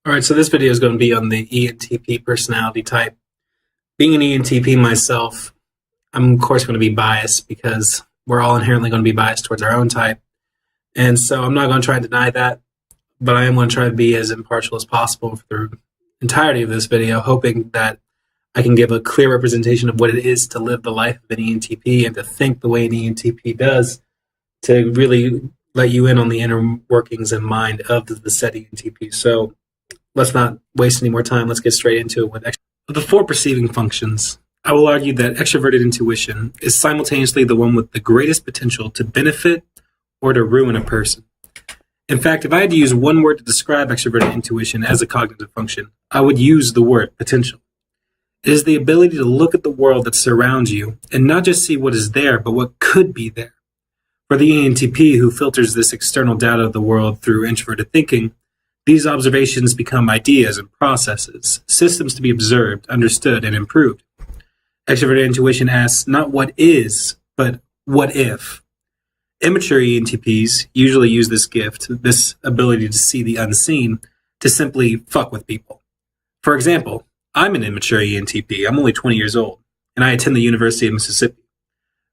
All right, so this video is going to be on the ENTP personality type. Being an ENTP myself, I'm of course going to be biased because we're all inherently going to be biased towards our own type. And so I'm not going to try and deny that, but I am going to try to be as impartial as possible for the entirety of this video, hoping that I can give a clear representation of what it is to live the life of an ENTP and to think the way an ENTP does, to really let you in on the inner workings and mind of the said ENTP. So let's not waste any more time. Let's get straight into it with the four perceiving functions. I will argue that extroverted intuition is simultaneously the one with the greatest potential to benefit or to ruin a person. In fact, if I had to use one word to describe extroverted intuition as a cognitive function, I would use the word potential. It is the ability to look at the world that surrounds you and not just see what is there, but what could be there. For the ENTP, who filters this external data of the world through introverted thinking, these observations become ideas and processes, systems to be observed, understood, and improved. Extroverted intuition asks not what is, but what if. Immature ENTPs usually use this gift, this ability to see the unseen, to simply fuck with people. For example, I'm an immature ENTP. I'm only 20 years old, and I attend the University of Mississippi.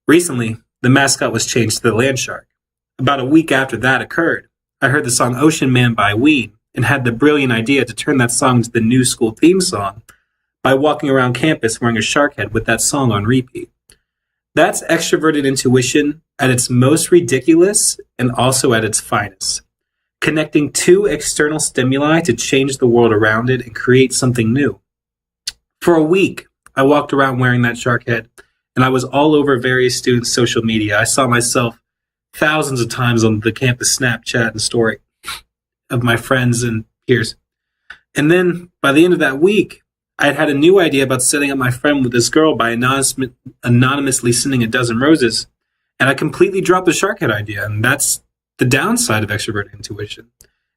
Recently, the mascot was changed to the land shark. About a week after that occurred, I heard the song Ocean Man by Ween and had the brilliant idea to turn that song into the new school theme song by walking around campus wearing a shark head with that song on repeat. That's extroverted intuition at its most ridiculous and also at its finest. Connecting two external stimuli to change the world around it and create something new. For a week, I walked around wearing that shark head, and I was all over various students' social media. I saw myself thousands of times on the campus Snapchat and story of my friends and peers. And then by the end of that week, I had had a new idea about setting up my friend with this girl by anonymously sending a dozen roses. And I completely dropped the shark head idea. And that's the downside of extroverted intuition.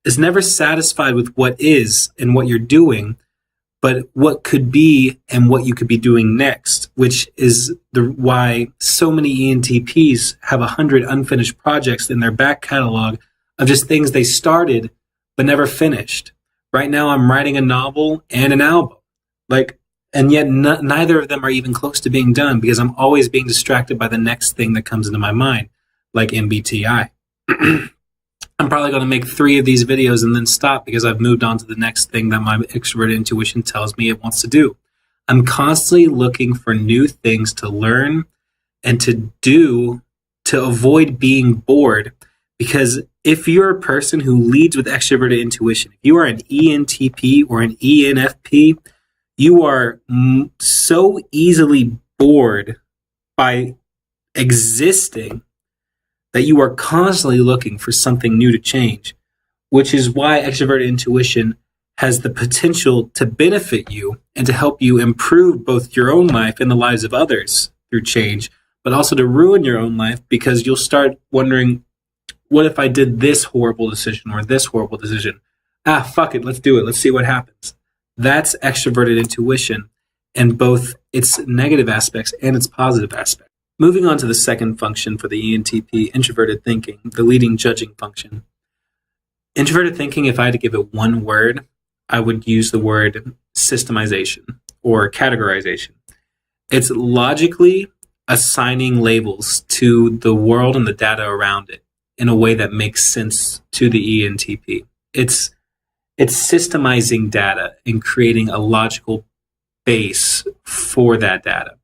It's never satisfied with what is and what you're doing, but what could be and what you could be doing next, which is why so many ENTPs have 100 unfinished projects in their back catalog of just things they started but never finished. Right now, I'm writing a novel and an album. And yet neither of them are even close to being done because I'm always being distracted by the next thing that comes into my mind, like MBTI. I'm probably going to make 3 of these videos and then stop because I've moved on to the next thing that my extroverted intuition tells me it wants to do. I'm constantly looking for new things to learn and to do to avoid being bored. Because if you're a person who leads with extroverted intuition, if you are an ENTP or an ENFP, you are so easily bored by existing that you are constantly looking for something new to change, which is why extroverted intuition has the potential to benefit you and to help you improve both your own life and the lives of others through change, but also to ruin your own life because you'll start wondering, what if I did this horrible decision or this horrible decision? Fuck it, let's do it. Let's see what happens. That's extroverted intuition and both its negative aspects and its positive aspects. Moving on to the second function for the ENTP, introverted thinking, the leading judging function. Introverted thinking, if I had to give it one word, I would use the word systemization or categorization. It's logically assigning labels to the world and the data around it in a way that makes sense to the ENTP. It's systemizing data and creating a logical base for that data.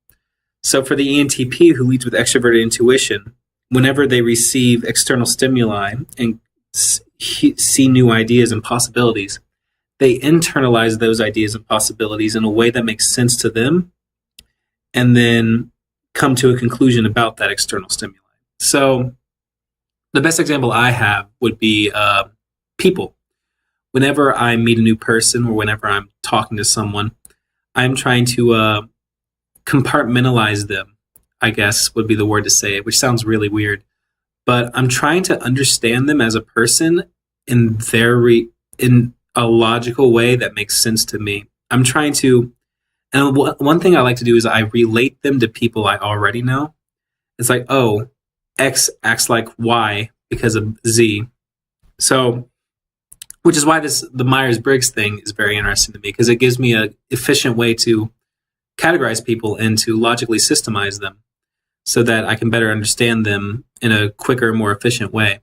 So for the ENTP who leads with extroverted intuition, whenever they receive external stimuli and see new ideas and possibilities, they internalize those ideas and possibilities in a way that makes sense to them and then come to a conclusion about that external stimuli. So the best example I have would be people. Whenever I meet a new person or whenever I'm talking to someone, I'm trying to compartmentalize them, I guess would be the word to say it, which sounds really weird. But I'm trying to understand them as a person in in a logical way that makes sense to me. I'm trying to, and one thing I like to do is I relate them to people I already know. It's like, oh, X acts like Y because of Z. So which is why the Myers-Briggs thing is very interesting to me, because it gives me an efficient way to categorize people and to logically systemize them so that I can better understand them in a quicker, more efficient way.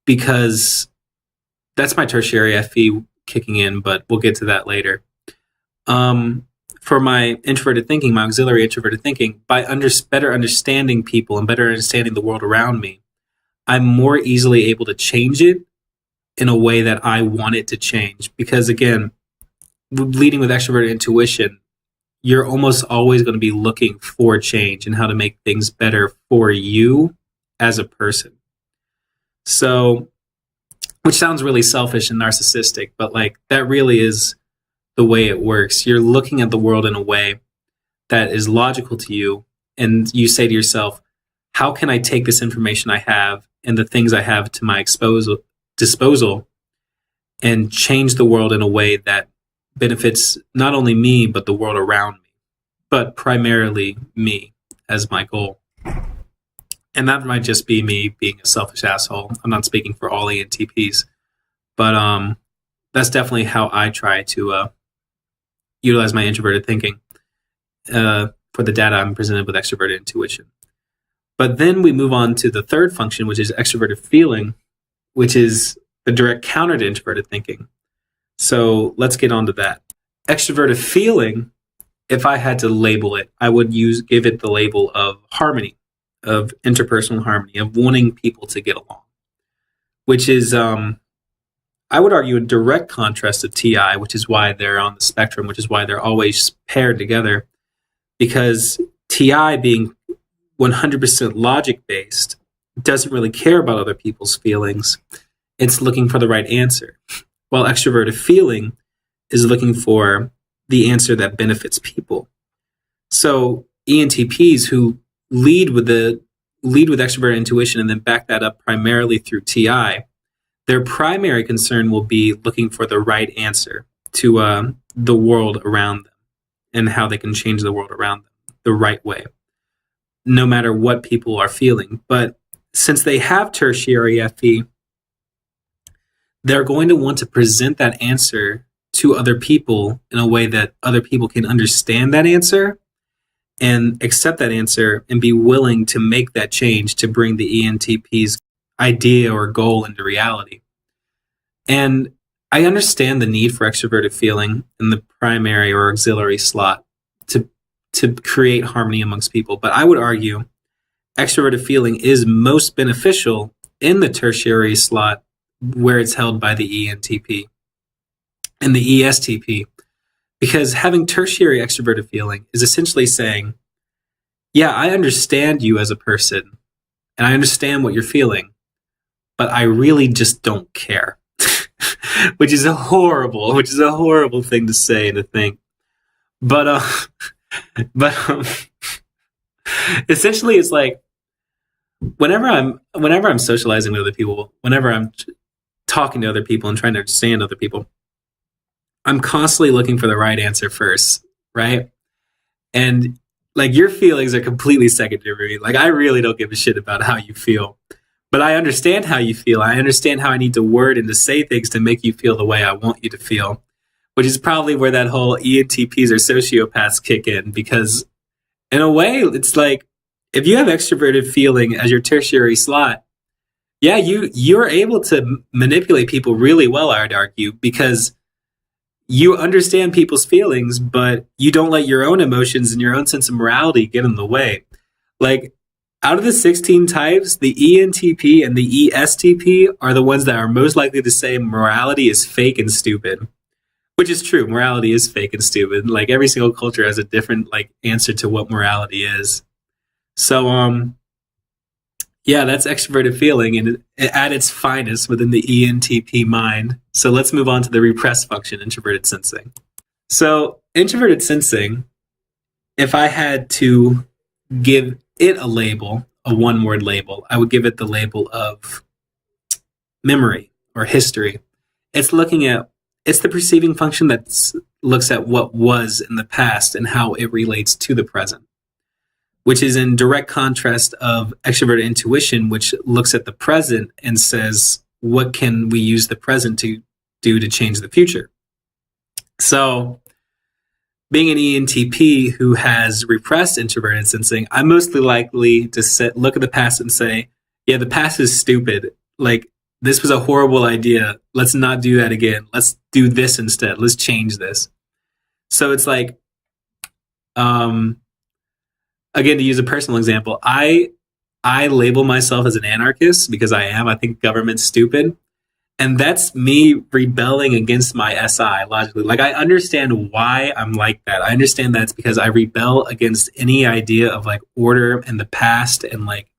Because that's my tertiary FE kicking in, but we'll get to that later. For my introverted thinking, my auxiliary introverted thinking, by better understanding people and better understanding the world around me, I'm more easily able to change it in a way that I want it to change. Because again, leading with extroverted intuition, you're almost always going to be looking for change and how to make things better for you as a person. So, which sounds really selfish and narcissistic, but like that really is the way it works. You're looking at the world in a way that is logical to you, and you say to yourself, how can I take this information I have and the things I have to my disposal and change the world in a way that benefits not only me, but the world around me, but primarily me as my goal. And that might just be me being a selfish asshole. I'm not speaking for all ENTPs, but that's definitely how I try to utilize my introverted thinking for the data I'm presented with extroverted intuition. But then we move on to the third function, which is extroverted feeling, which is the direct counter to introverted thinking. So let's get on to that. Extroverted feeling, if I had to label it, I would give it the label of harmony, of interpersonal harmony, of wanting people to get along, which is, I would argue, a direct contrast to TI, which is why they're on the spectrum, which is why they're always paired together, because TI, being 100% logic-based, doesn't really care about other people's feelings. It's looking for the right answer. While extroverted feeling is looking for the answer that benefits people. So ENTPs who lead with extroverted intuition and then back that up primarily through TI, their primary concern will be looking for the right answer to the world around them and how they can change the world around them the right way, no matter what people are feeling. But since they have tertiary FE, they're going to want to present that answer to other people in a way that other people can understand that answer and accept that answer and be willing to make that change to bring the ENTP's idea or goal into reality. And I understand the need for extroverted feeling in the primary or auxiliary slot to create harmony amongst people. But I would argue extroverted feeling is most beneficial in the tertiary slot where it's held by the ENTP and the ESTP, because having tertiary extroverted feeling is essentially saying, yeah, I understand you as a person and I understand what you're feeling, but I really just don't care, which is a horrible thing to say and to think. But essentially it's like, whenever I'm socializing with other people, whenever I'm talking to other people and trying to understand other people, I'm constantly looking for the right answer first, right? And like, your feelings are completely secondary. Like, I really don't give a shit about how you feel, but I understand how you feel. I understand how I need to word and to say things to make you feel the way I want you to feel, which is probably where that whole ENTPs or sociopaths kick in, because in a way, it's like, if you have extroverted feeling as your tertiary slot, yeah, you're able to manipulate people really well, I would argue, because you understand people's feelings, but you don't let your own emotions and your own sense of morality get in the way. Like, out of the 16 types, the ENTP and the ESTP are the ones that are most likely to say morality is fake and stupid, which is true. Morality is fake and stupid. Like, every single culture has a different answer to what morality is. So, yeah, that's extroverted feeling and at its finest within the ENTP mind. So let's move on to the repressed function, introverted sensing. So introverted sensing, if I had to give it a label, a one-word label, I would give it the label of memory or history. It's the perceiving function that looks at what was in the past and how it relates to the present, which is in direct contrast of extroverted intuition, which looks at the present and says, what can we use the present to do to change the future. So being an ENTP who has repressed introverted sensing, I'm mostly likely to look at the past and say, yeah, the past is stupid. Like, this was a horrible idea. Let's not do that again. Let's do this instead. Let's change this. So it's like, again, to use a personal example, I label myself as an anarchist because I am. I think government's stupid. And that's me rebelling against my SI logically. Like, I understand why I'm like that. I understand that's because I rebel against any idea of like order in the past and like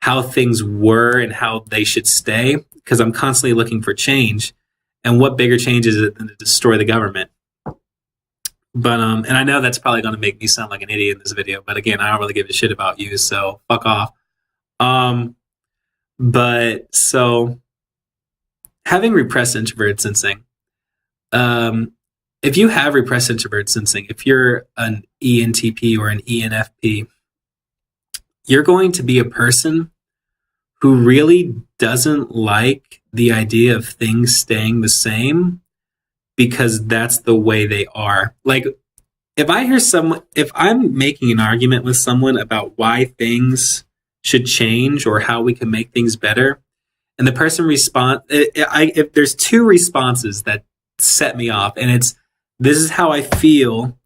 how things were and how they should stay, because I'm constantly looking for change. And what bigger change is it than to destroy the government? But and I know that's probably going to make me sound like an idiot in this video. But again, I don't really give a shit about you, so fuck off. But so having repressed introverted sensing, if you have repressed introverted sensing, if you're an ENTP or an ENFP, you're going to be a person who really doesn't like the idea of things staying the same because that's the way they are. Like, if I'm making an argument with someone about why things should change or how we can make things better, and the person if there's two responses that set me off, and it's, this is how I feel,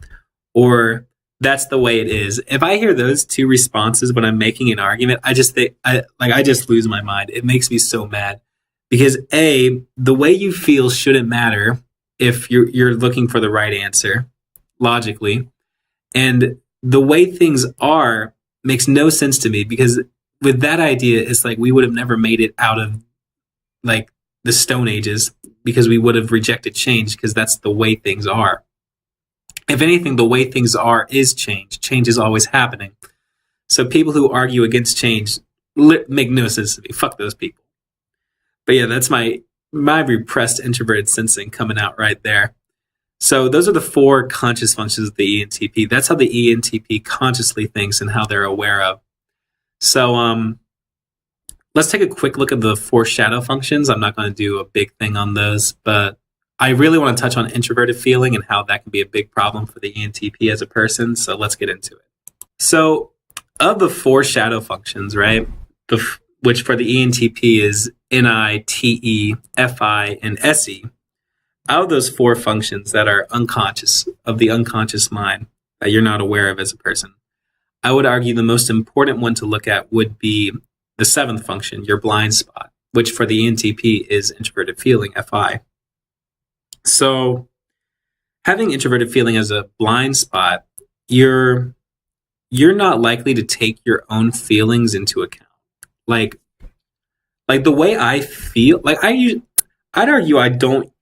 or that's the way it is. If I hear those two responses when I'm making an argument, I just lose my mind. It makes me so mad because the way you feel shouldn't matter if you're looking for the right answer logically, and the way things are makes no sense to me, because with that idea, it's like we would have never made it out of like the Stone Ages, because we would have rejected change, because that's the way things are. If anything, the way things are is change. Change is always happening. So people who argue against change make no sense to me. Fuck those people. But yeah, that's my repressed introverted sensing coming out right there. So those are the 4 conscious functions of the ENTP. That's how the ENTP consciously thinks and how they're aware of. So let's take a quick look at the 4 shadow functions. I'm not going to do a big thing on those, but I really want to touch on introverted feeling and how that can be a big problem for the ENTP as a person. So let's get into it. So of the 4 shadow functions, right, which for the ENTP is NI, TE, FI, and SE, out of those 4 functions that are unconscious, of the unconscious mind, that you're not aware of as a person, I would argue the most important one to look at would be the 7th function, your blind spot, which for the ENTP is introverted feeling, FI. So having introverted feeling as a blind spot, you're not likely to take your own feelings into account. Like the way I feel, like I'd argue I don't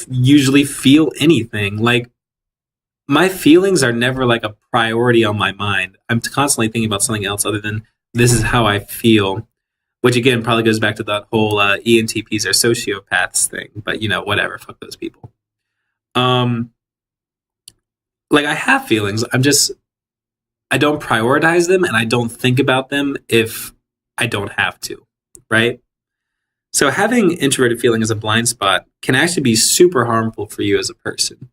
usually feel anything. Like, my feelings are never like a priority on my mind. I'm constantly thinking about something else other than this is how I feel, which again probably goes back to that whole ENTPs are sociopaths thing. But whatever, fuck those people. Like, I have feelings. I don't prioritize them, and I don't think about them if I don't have to, right? So having introverted feeling as a blind spot can actually be super harmful for you as a person,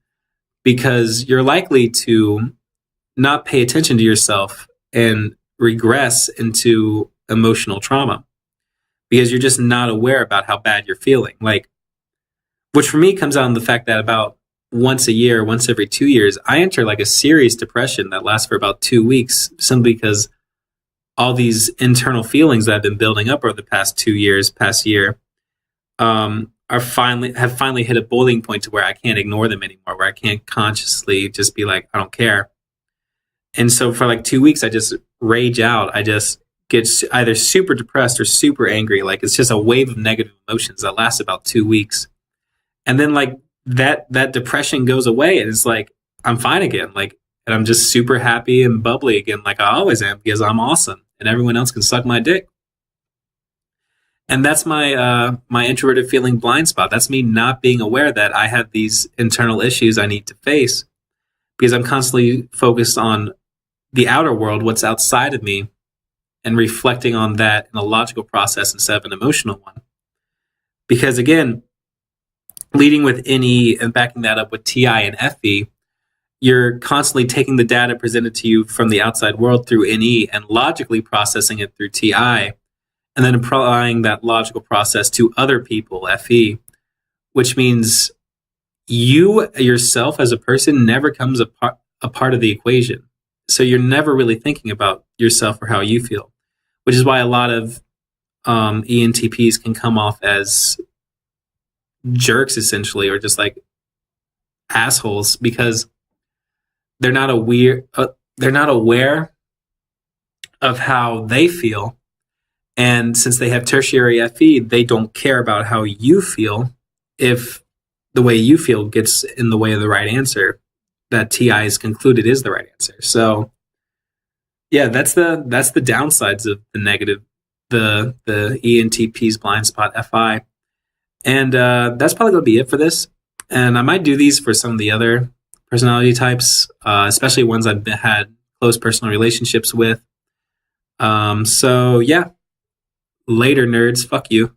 because you're likely to not pay attention to yourself and regress into emotional trauma because you're just not aware about how bad you're feeling. Like, which for me comes out in the fact that about once a year, once every 2 years, I enter like a serious depression that lasts for about 2 weeks, simply because all these internal feelings that I've been building up over the past year, have finally hit a boiling point to where I can't ignore them anymore, where I can't consciously just be like, I don't care. And so for like 2 weeks, I just rage out. I just get either super depressed or super angry. Like, it's just a wave of negative emotions that lasts about 2 weeks. And then like that depression goes away, and it's like, I'm fine again. Like, and I'm just super happy and bubbly again, like I always am, because I'm awesome and everyone else can suck my dick. And that's my introverted feeling blind spot. That's me not being aware that I have these internal issues I need to face, because I'm constantly focused on the outer world, what's outside of me, and reflecting on that in a logical process instead of an emotional one. Because again, leading with NE and backing that up with TI and FE, you're constantly taking the data presented to you from the outside world through NE and logically processing it through TI, and then applying that logical process to other people, FE, which means you yourself as a person never comes a part of the equation. So you're never really thinking about yourself or how you feel, which is why a lot of ENTPs can come off as jerks, essentially, or just like assholes, because they're not aware of how they feel. And since they have tertiary FE, they don't care about how you feel if the way you feel gets in the way of the right answer that TI has concluded is the right answer. So yeah, that's the downsides of the ENTP's blind spot FI. And that's probably going to be it for this. And I might do these for some of the other personality types, especially ones I've had close personal relationships with. So yeah, later nerds, fuck you.